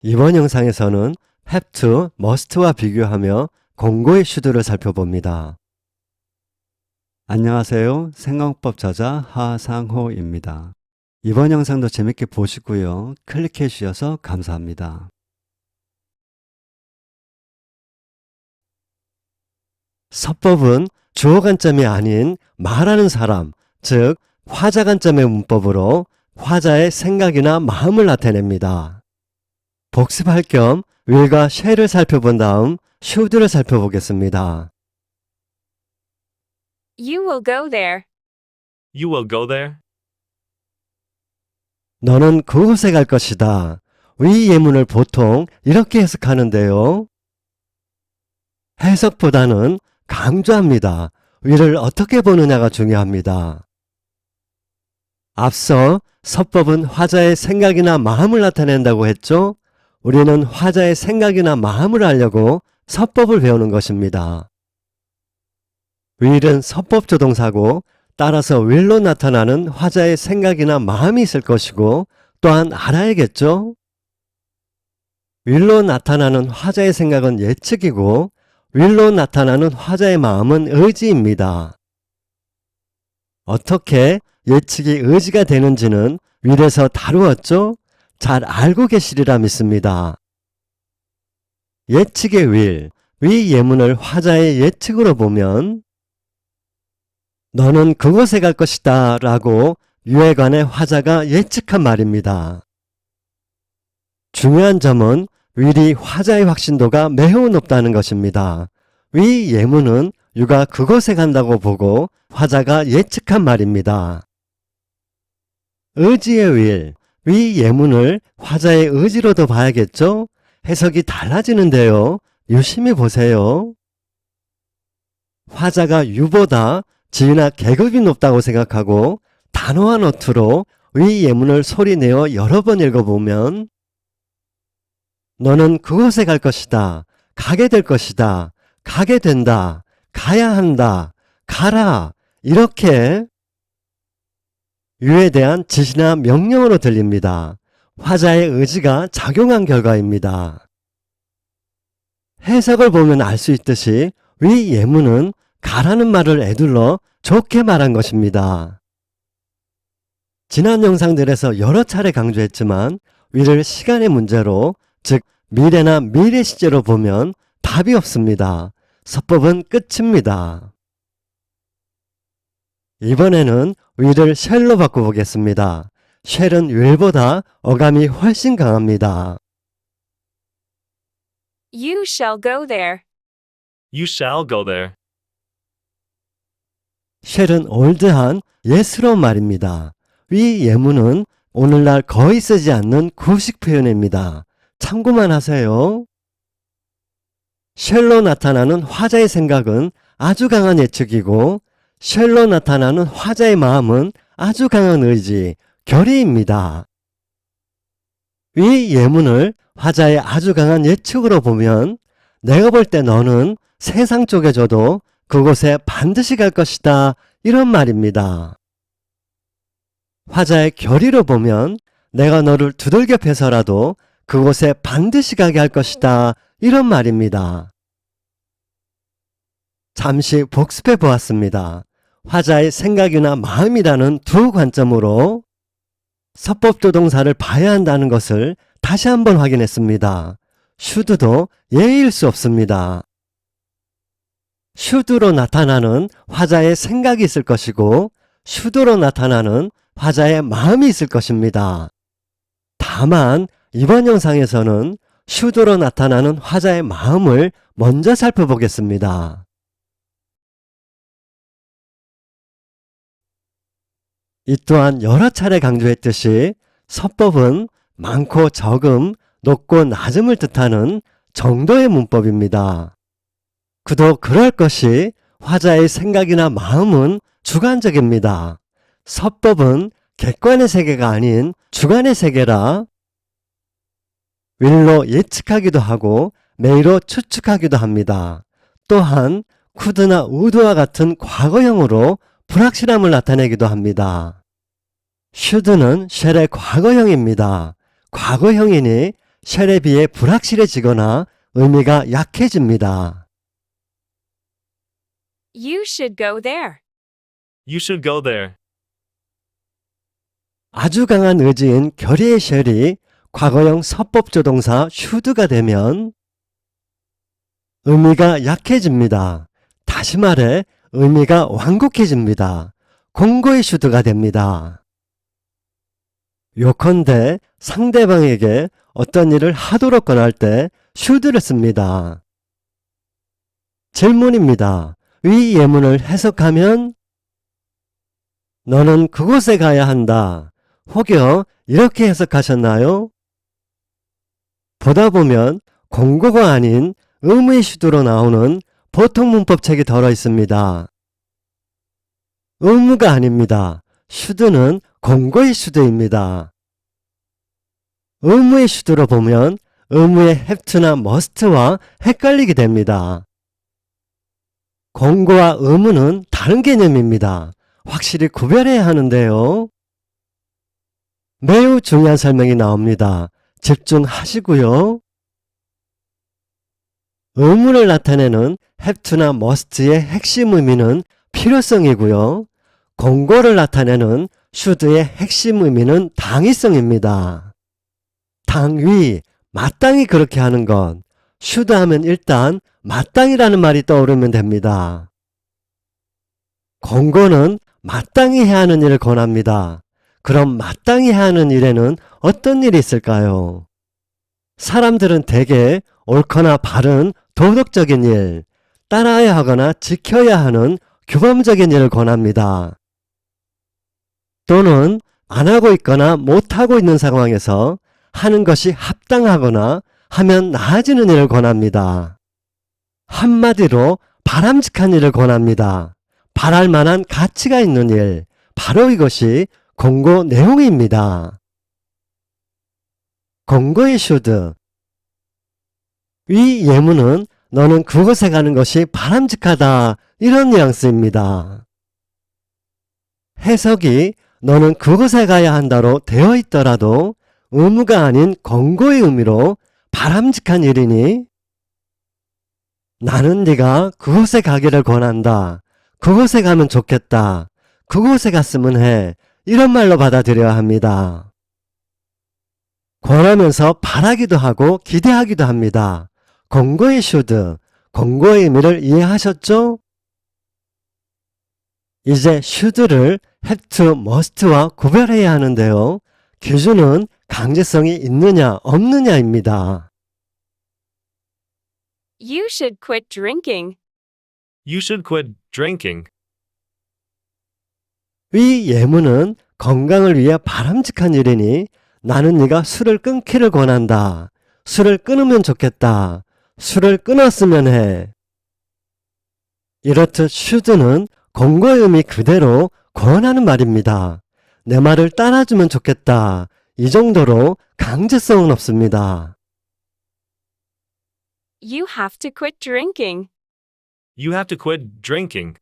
이번 영상에서는 have to, must와 비교하며 공고의 should를 살펴봅니다. 안녕하세요. 생강법 저자 하상호입니다. 이번 영상도 재밌게 보시고요. 클릭해 주셔서 감사합니다. 서법은 주어 관점이 아닌 말하는 사람, 즉 화자 관점의 문법으로 화자의 생각이나 마음을 나타냅니다. 복습할 겸 will과 shall을 살펴본 다음 should를 살펴보겠습니다. You will go there. You will go there. 너는 그곳에 갈 것이다. 위 예문을 보통 이렇게 해석하는데요. 해석보다는 강조합니다. 위를 어떻게 보느냐가 중요합니다. 앞서 서법은 화자의 생각이나 마음을 나타낸다고 했죠? 우리는 화자의 생각이나 마음을 알려고 서법을 배우는 것입니다. will은 서법 조동사고 따라서 will로 나타나는 화자의 생각이나 마음이 있을 것이고 또한 알아야겠죠? will로 나타나는 화자의 생각은 예측이고 will로 나타나는 화자의 마음은 의지입니다. 어떻게 예측이 의지가 되는지는 will에서 다루었죠? 잘 알고 계시리라 믿습니다. 예측의 will, 위 예문을 화자의 예측으로 보면 너는 그곳에 갈 것이다 라고 위에 관해 화자가 예측한 말입니다. 중요한 점은 will이 화자의 확신도가 매우 높다는 것입니다. 위 예문은 유가 그곳에 간다고 보고 화자가 예측한 말입니다. 의지의 will, 위 예문을 화자의 의지로도 봐야겠죠? 해석이 달라지는데요. 유심히 보세요. 화자가 유보다 지위나 계급이 높다고 생각하고 단호한 어투로 위 예문을 소리내어 여러 번 읽어보면 너는 그곳에 갈 것이다. 가게 될 것이다. 가게 된다. 가야 한다. 가라. 이렇게 유에 대한 지시나 명령으로 들립니다. 화자의 의지가 작용한 결과입니다. 해석을 보면 알 수 있듯이 위 예문은 가라는 말을 에둘러 좋게 말한 것입니다. 지난 영상들에서 여러 차례 강조했지만 위를 시간의 문제로, 즉 미래나 미래 시제로 보면 답이 없습니다. 서법은 끝입니다. 이번에는 will을 shall로 바꿔보겠습니다. shall은 will보다 어감이 훨씬 강합니다. You shall go there. You shall go there. shall은 올드한 예스러운 말입니다. 위 예문은 오늘날 거의 쓰지 않는 구식 표현입니다. 참고만 하세요. shall로 나타나는 화자의 생각은 아주 강한 예측이고 shall로 나타나는 화자의 마음은 아주 강한 의지, 결의입니다. 위 예문을 화자의 아주 강한 예측으로 보면 내가 볼 때 너는 세상 쪽에 줘도 그곳에 반드시 갈 것이다 이런 말입니다. 화자의 결의로 보면 내가 너를 두들겨 패서라도 그곳에 반드시 가게 할 것이다 이런 말입니다. 잠시 복습해 보았습니다. 화자의 생각이나 마음이라는 두 관점으로 서법조동사를 봐야 한다는 것을 다시 한번 확인했습니다. should도 예의일 수 없습니다. should로 나타나는 화자의 생각이 있을 것이고 should로 나타나는 화자의 마음이 있을 것입니다. 다만 이번 영상에서는 should로 나타나는 화자의 마음을 먼저 살펴보겠습니다. 이 또한 여러 차례 강조했듯이 서법은 많고 적음, 높고 낮음을 뜻하는 정도의 문법입니다. 그도 그럴 것이 화자의 생각이나 마음은 주관적입니다. 서법은 객관의 세계가 아닌 주관의 세계라 will로 예측하기도 하고 may로 추측하기도 합니다. 또한 could나 would와 같은 과거형으로 불확실함을 나타내기도 합니다. should는 shall의 과거형입니다. 과거형이니 쉘에 비해 불확실해지거나 의미가 약해집니다. You should go there. You should go there. 아주 강한 의지인 결의의 쉘이 과거형 서법조동사 should가 되면 의미가 약해집니다. 다시 말해 의미가 완곡해집니다. 공고의 should가 됩니다. 요컨대 상대방에게 어떤 일을 하도록 권할 때 should를 씁니다. 질문입니다. 위 예문을 해석하면 너는 그곳에 가야 한다. 혹여 이렇게 해석하셨나요? 보다 보면 공고가 아닌 의무의 should로 나오는 보통 문법책이 들어 있습니다. 의무가 아닙니다. should는 공고의 should입니다. 의무의 should로 보면 의무의 have to나 must와 헷갈리게 됩니다. 공고와 의무는 다른 개념입니다. 확실히 구별해야 하는데요. 매우 중요한 설명이 나옵니다. 집중하시고요. 의무를 나타내는 have to나 must의 핵심 의미는 필요성이고요. 공고를 나타내는 should의 핵심 의미는 당위성입니다. 당위, 마땅히 그렇게 하는 것. should 하면 일단 마땅히라는 말이 떠오르면 됩니다. 공고는 마땅히 해야 하는 일을 권합니다. 그럼 마땅히 해야 하는 일에는 어떤 일이 있을까요? 사람들은 대개 옳거나 바른 도덕적인 일, 따라야 하거나 지켜야 하는 규범적인 일을 권합니다. 또는 안 하고 있거나 못하고 있는 상황에서 하는 것이 합당하거나 하면 나아지는 일을 권합니다. 한마디로 바람직한 일을 권합니다. 바랄 만한 가치가 있는 일, 바로 이것이 공고 내용입니다. 공고의 should. 위 예문은 너는 그곳에 가는 것이 바람직하다 이런 뉘앙스입니다. 해석이 너는 그곳에 가야 한다로 되어 있더라도 의무가 아닌 공고의 의미로 바람직한 일이니 나는 네가 그곳에 가기를 권한다. 그곳에 가면 좋겠다. 그곳에 갔으면 해. 이런 말로 받아들여야 합니다. 권하면서 바라기도 하고 기대하기도 합니다. 공고의 should, 공고의 의미를 이해하셨죠? 이제 should를 have to, must와 구별해야 하는데요. 기준은 강제성이 있느냐 없느냐입니다. You should quit drinking. You should quit drinking. 위 예문은 건강을 위해 바람직한 일이니 나는 네가 술을 끊기를 권한다. 술을 끊으면 좋겠다. 술을 끊었으면 해. 이렇듯 should는 공고의 의미 그대로 권하는 말입니다. 내 말을 따라주면 좋겠다. 이 정도로 강제성은 없습니다. You have to quit drinking. You have to quit drinking.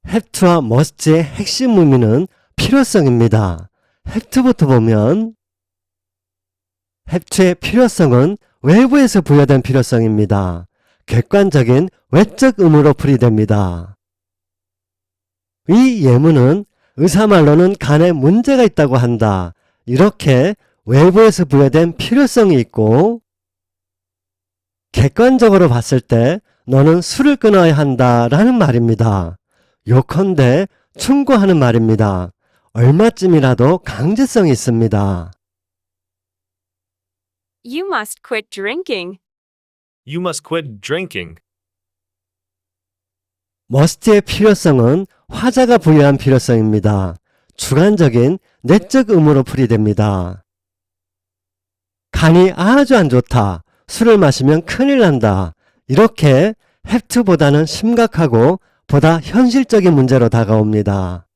have to와 must의 핵심 의미는 필요성입니다. have to부터 보면 have to의 필요성은 외부에서 부여된 필요성입니다. 객관적인 외적 의무로 풀이됩니다. 이 예문은 의사말로는 간에 문제가 있다고 한다. 이렇게 외부에서 부여된 필요성이 있고 객관적으로 봤을 때 너는 술을 끊어야 한다 라는 말입니다. 요컨대 충고하는 말입니다. 얼마쯤이라도 강제성이 있습니다. You must quit drinking. You must quit drinking. must의 필요성은 화자가 부여한 필요성입니다. 주관적인 내적 의무로 풀이됩니다. 간이 아주 안 좋다. 술을 마시면 큰일 난다. 이렇게 have to보다는 심각하고 보다 현실적인 문제로 다가옵니다.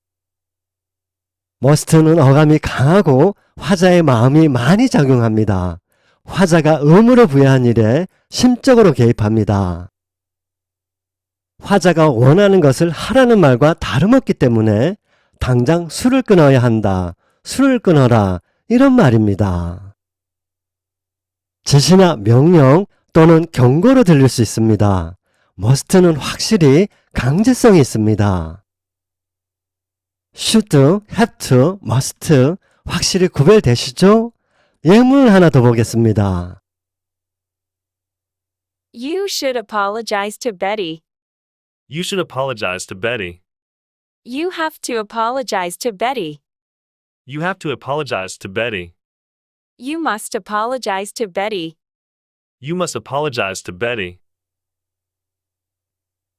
must는 어감이 강하고 화자의 마음이 많이 작용합니다. 화자가 의무를 부여한 일에 심적으로 개입합니다. 화자가 원하는 것을 하라는 말과 다름없기 때문에 당장 술을 끊어야 한다. 술을 끊어라. 이런 말입니다. 지시나 명령 또는 경고로 들릴 수 있습니다. must는 확실히 강제성이 있습니다. should, have to, must 확실히 구별되시죠? 예문을 하나 더 보겠습니다. You should apologize to Betty. You should apologize to Betty. You have to apologize to Betty. You have to apologize to Betty. You must apologize to Betty. You must apologize to Betty.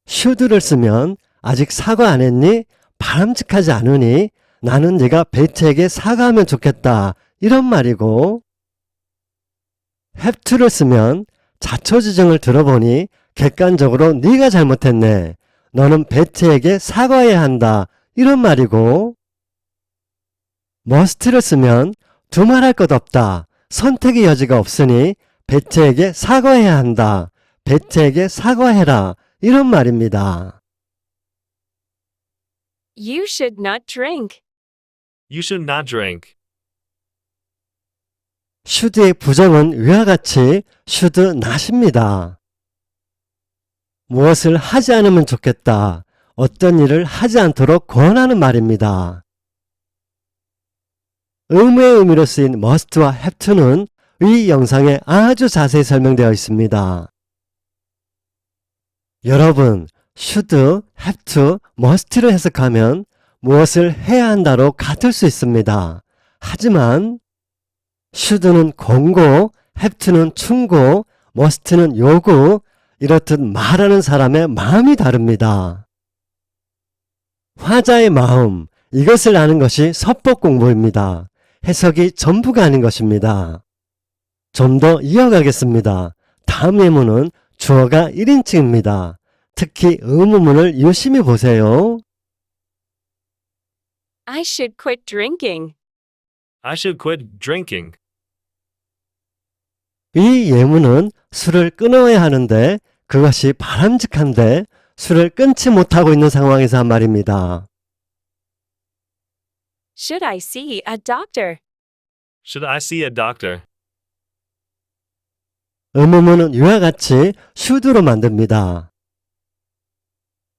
should를 쓰면 아직 사과 안 했니? 바람직하지 않으니? 나는 네가 베티에게 사과하면 좋겠다. 이런 말이고, have to를 쓰면 자초지정을 들어보니 객관적으로 네가 잘못했네. 너는 베티에게 사과해야 한다. 이런 말이고, must를 쓰면 두말할 것 없다. 선택의 여지가 없으니 베티에게 사과해야 한다. 베티에게 사과해라. 이런 말입니다. You should not drink. You should not drink. should의 부정은 위와 같이 should not입니다. 무엇을 하지 않으면 좋겠다. 어떤 일을 하지 않도록 권하는 말입니다. 의무의 의미로 쓰인 must와 have to는 위 영상에 아주 자세히 설명되어 있습니다. 여러분, should, have to, must를 해석하면 무엇을 해야 한다로 같을 수 있습니다. 하지만 should는 권고, have to는 충고, must는 요구, 이렇듯 말하는 사람의 마음이 다릅니다. 화자의 마음, 이것을 아는 것이 서법 공부입니다. 해석이 전부가 아닌 것입니다. 좀 더 이어가겠습니다. 다음 예문은 주어가 1인칭입니다. 특히 의문문을 유심히 보세요. I should quit drinking. I should quit drinking. 이 예문은 술을 끊어야 하는데 그것이 바람직한데 술을 끊지 못하고 있는 상황에서 한 말입니다. Should I see a doctor? Should I see a doctor? 의문문은 이와 같이 should로 만듭니다.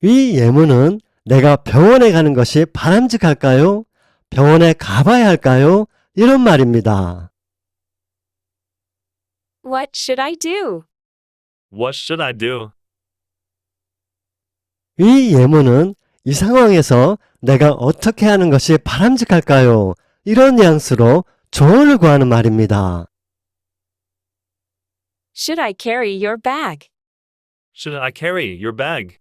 이 예문은 내가 병원에 가는 것이 바람직할까요? 병원에 가봐야 할까요? 이런 말입니다. What should I do? What should I do? 이 예문은 이 상황에서 내가 어떻게 하는 것이 바람직할까요? 이런 뉘앙스로 조언을 구하는 말입니다. Should I carry your bag? Should I carry your bag?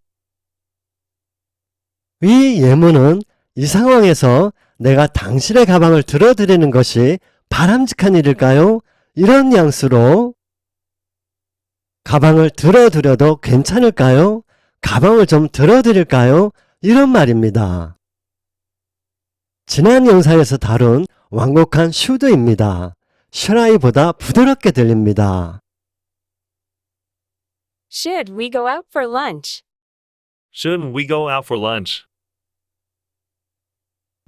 이 예문은 이 상황에서 내가 당신의 가방을 들어드리는 것이 바람직한 일일까요? 이런 뉘앙스로 가방을 들어드려도 괜찮을까요? 가방을 좀 들어드릴까요? 이런 말입니다. 지난 영상에서 다룬 완곡한 should입니다. should I보다 부드럽게 들립니다. Should we go out for lunch? Shouldn't we go out for lunch?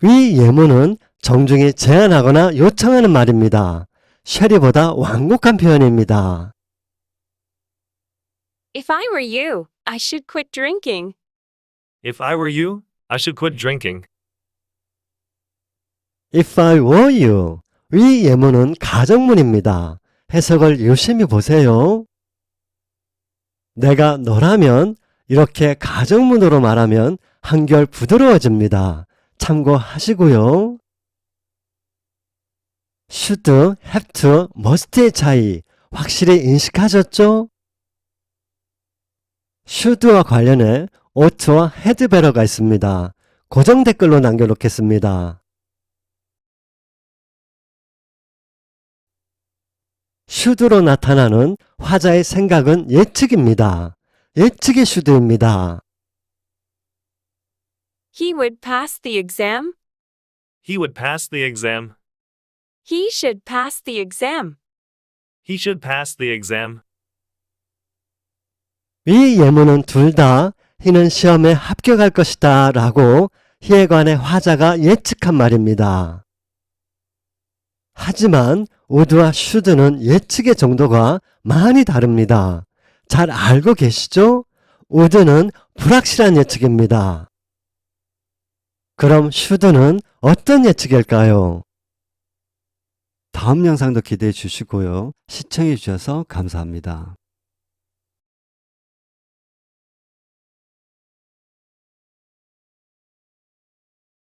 위 예문은 정중히 제안하거나 요청하는 말입니다. shall이보다 완곡한 표현입니다. If I were you, I should quit drinking. If I were you, I should quit drinking. If I were you, 위 예문은 가정문입니다. 해석을 유심히 보세요. 내가 너라면 이렇게 가정문으로 말하면 한결 부드러워집니다. 참고하시고요. should, have to, must의 차이 확실히 인식하셨죠? should와 관련해 ough트와 had better가 있습니다. 고정 댓글로 남겨놓겠습니다. should로 나타나는 화자의 생각은 예측입니다. 예측의 should입니다. He would pass the exam. He would pass the exam. He should pass the exam. He should pass the exam. 이 예문은 둘 다 희는 시험에 합격할 것이다 라고 희에 관해 화자가 예측한 말입니다. 하지만 would와 should는 예측의 정도가 많이 다릅니다. 잘 알고 계시죠? would는 불확실한 예측입니다. 그럼 should는 어떤 예측일까요? 다음 영상도 기대해 주시고요. 시청해 주셔서 감사합니다.